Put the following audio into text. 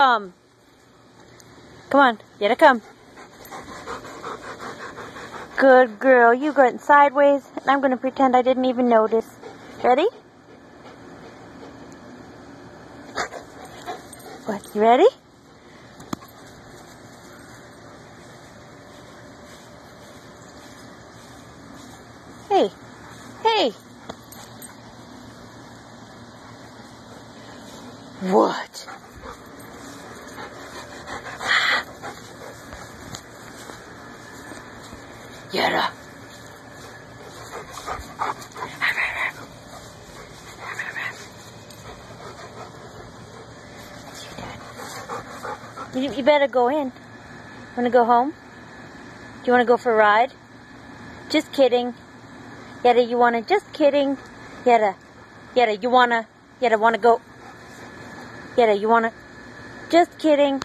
Come on, Yetta, come. Good girl. You went sideways, and I'm going to pretend I didn't even notice. Ready? What, you ready? Hey, hey. What? Yetta. You better go in. Want to go home? Do you want to go for a ride? Just kidding. Yetta, you want to? Just kidding. Yetta, you want to? Yetta, want to go? Yetta, you want to? Just kidding.